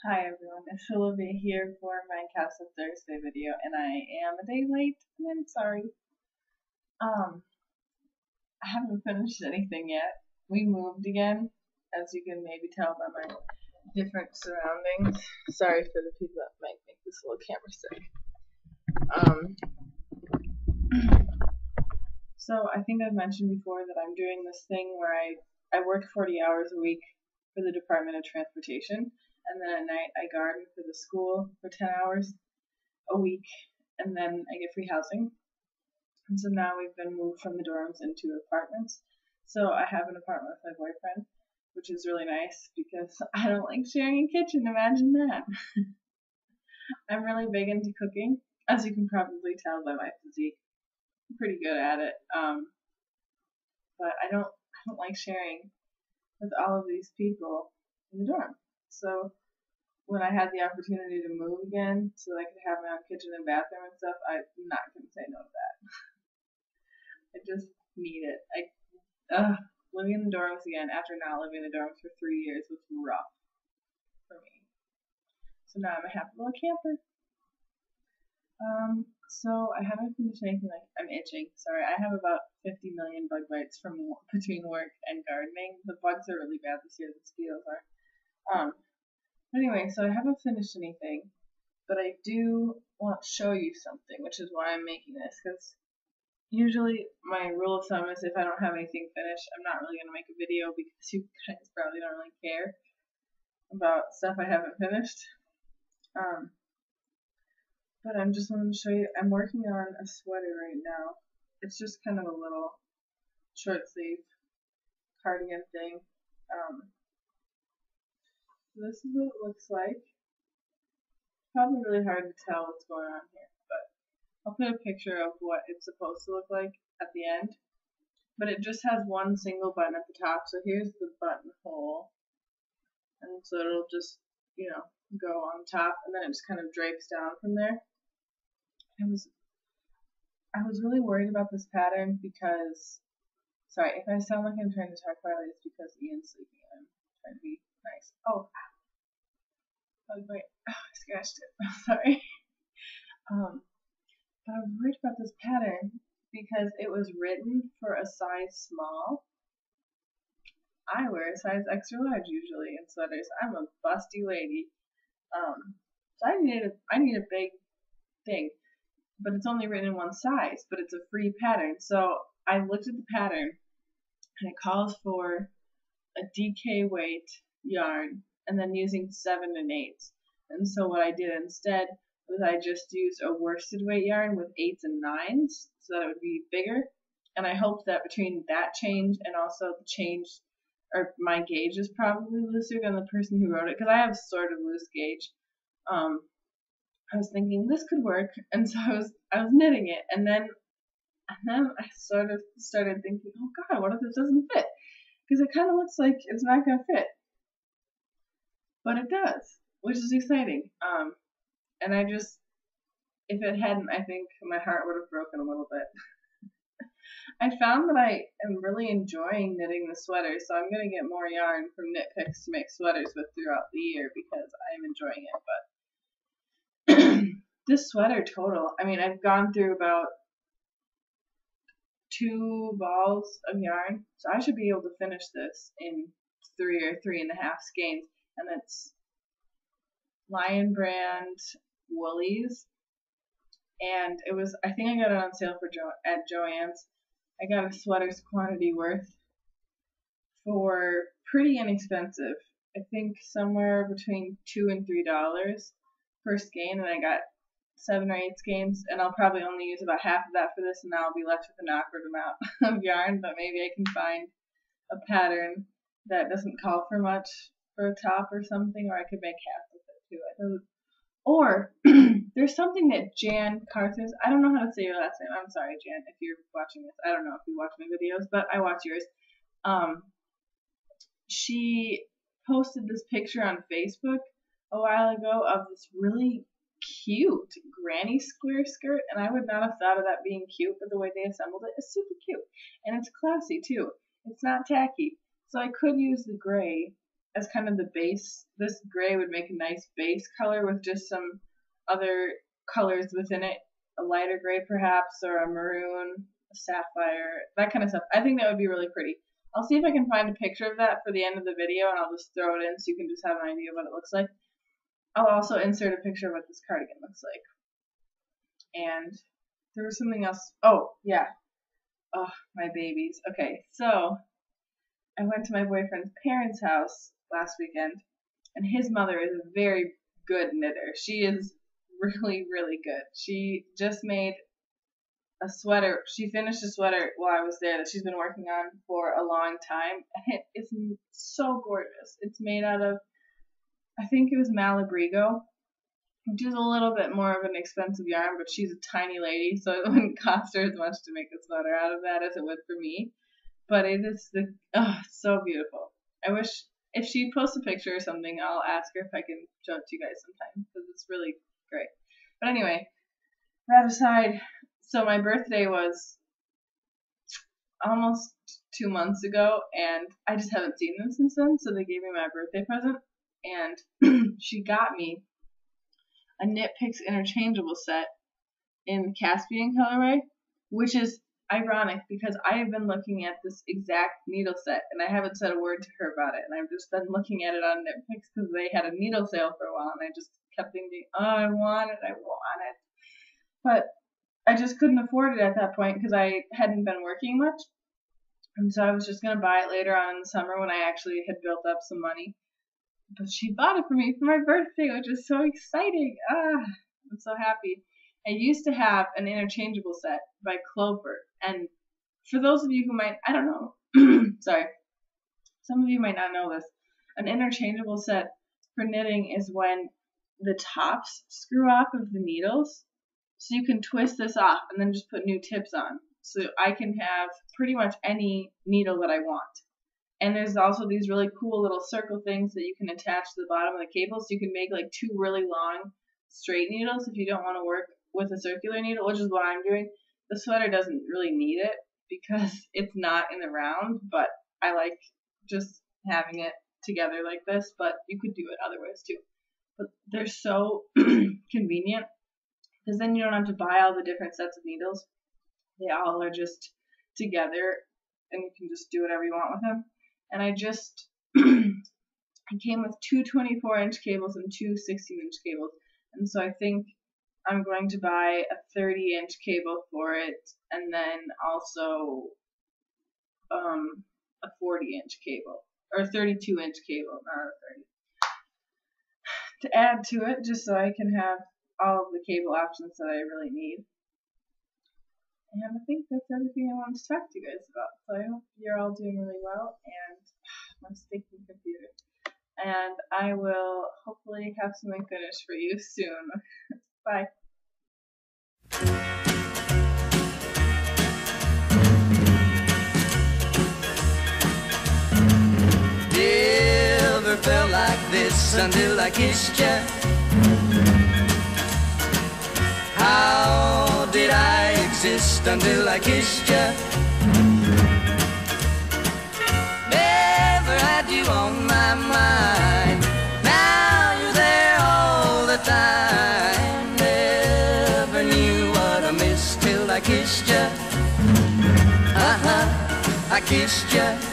Hi everyone, it's Olivia here for my Castle Thursday video, and I am a day late, and I'm sorry. I haven't finished anything yet. We moved again, as you can maybe tell by my different surroundings. Sorry for the people that might make this little camera sick. So I think I've mentioned before that I'm doing this thing where I work 40 hours a week for the Department of Transportation, and then at night I garden for the school for 10 hours a week, and then I get free housing. And so now we've been moved from the dorms into apartments. So I have an apartment with my boyfriend, which is really nice because I don't like sharing a kitchen. Imagine that. I'm really big into cooking, as you can probably tell by my physique. I'm pretty good at it. But I don't like sharing with all of these people in the dorm. So when I had the opportunity to move again so that I could have my own kitchen and bathroom and stuff, I'm not going to say no to that. I just need it. Living in the dorms again after not living in the dorms for 3 years was rough for me. So now I'm a happy little camper. So I haven't finished anything. I'm itching. Sorry, I have about 50 million bug bites from between work and gardening. The bugs are really bad this year. The mosquitoes are. Anyway, so I haven't finished anything, but I do want to show you something, which is why I'm making this, because usually my rule of thumb is if I don't have anything finished, I'm not really going to make a video because you guys probably don't really care about stuff I haven't finished. But I'm just wanting to show you, I'm working on a sweater right now. It's just kind of a little short sleeve cardigan thing. So this is what it looks like. Probably really hard to tell what's going on here, but I'll put a picture of what it's supposed to look like at the end. But it just has one single button at the top, so here's the buttonhole. And so it'll just, go on top, and then it just kind of drapes down from there. I was really worried about this pattern because, sorry, if I sound like I'm trying to talk quietly, it's because Ian's sleeping and I'm trying to be nice. Oh, wait, I scratched it. Sorry. But I was worried about this pattern because it was written for a size small. I wear a size extra large usually in sweaters. I'm a busty lady. So I need a big thing, but it's only written in one size, but it's a free pattern. So I looked at the pattern, and it calls for a DK weight yarn, and then using 7 and 8s. And so what I did instead was I just used a worsted weight yarn with 8s and 9s, so that it would be bigger. And I hoped that between that change and also the change, or my gauge is probably looser than the person who wrote it, because I have sort of loose gauge. I was thinking this could work, and so I was knitting it, and then I sort of started thinking, oh God, what if this doesn't fit? Because it kind of looks like it's not going to fit, but it does, which is exciting. And if it hadn't, I think my heart would have broken a little bit. I found that I am really enjoying knitting the sweater, so I'm going to get more yarn from Knit Picks to make sweaters with throughout the year because I am enjoying it. But this sweater total, I've gone through about 2 balls of yarn, so I should be able to finish this in 3 or 3.5 skeins, and it's Lion Brand Woolies, and I think I got it on sale at Joann's. I got a sweater's quantity worth for pretty inexpensive. I think somewhere between $2 and $3 per skein, and I got 7 or 8 skeins, and I'll probably only use about half of that for this, and I'll be left with an awkward amount of yarn, but maybe I can find a pattern that doesn't call for much for a top or something, or I could make half of it too. Or there's something that Jan Carthers, I don't know how to say your last name. I'm sorry, Jan, if you're watching this. I don't know if you watch my videos, but I watch yours. She posted this picture on Facebook a while ago of this really cute granny square skirt, and I would not have thought of that being cute, but the way they assembled it is super cute, and it's classy too. It's not tacky, so I could use the gray as kind of the base. This gray would make a nice base color with just some other colors within it. A lighter gray perhaps, or a maroon, a sapphire, that kind of stuff. I think that would be really pretty. I'll see if I can find a picture of that for the end of the video, and I'll just throw it in so you can just have an idea of what it looks like. I'll also insert a picture of what this cardigan looks like. And there was something else. Oh, yeah. Oh, my babies. Okay, so I went to my boyfriend's parents' house last weekend, and his mother is a very good knitter. She is really, really good. She just made a sweater. She finished a sweater while I was there that she's been working on for a long time, and it is so gorgeous. It's made out of, I think it was Malabrigo, which is a little bit more of an expensive yarn, but she's a tiny lady, so it wouldn't cost her as much to make a sweater out of that as it would for me. But it is so beautiful. I wish if she posts a picture or something, I'll ask her if I can show it to you guys sometime, because it's really great. But anyway, that aside, so my birthday was almost 2 months ago, and I just haven't seen them since then, so they gave me my birthday present, and she got me a Knit Picks interchangeable set in the Caspian colorway, which is ironic because I have been looking at this exact needle set, and I haven't said a word to her about it, and I've just been looking at it on Knit Picks because they had a needle sale for a while, and I just kept thinking, oh, I want it. But I just couldn't afford it at that point because I hadn't been working much. And so I was just going to buy it later on in the summer when I actually had built up some money. But she bought it for me for my birthday, which is so exciting. I'm so happy. I used to have an interchangeable set by Clover. And for those of you who might, I don't know, sorry, some of you might not know this. An interchangeable set for knitting is when the tops screw off of the needles. So you can twist this off and then just put new tips on. So I can have pretty much any needle that I want. And there's also these really cool little circle things that you can attach to the bottom of the cable. So you can make like 2 really long straight needles if you don't want to work with a circular needle, which is what I'm doing. The sweater doesn't really need it because it's not in the round, but I like just having it together like this. But you could do it other ways too. But they're so convenient. Because then you don't have to buy all the different sets of needles. They all are just together, and you can just do whatever you want with them. And I just, I came with 2 24-inch cables and 2 16-inch cables. And so I think I'm going to buy a 30-inch cable for it, and then also a 40-inch cable, or a 32-inch cable, not a 30. To add to it, just so I can have all of the cable options that I really need. And I think that's everything I wanted to talk to you guys about. So I hope you're all doing really well, and my stinking computer. And I will hopefully have something finished for you soon. Bye. Never felt like this until I kissed you. How did I exist until I kissed you? Never had you on my mind. Now you're there all the time. Never knew what I missed till I kissed you. I kissed you.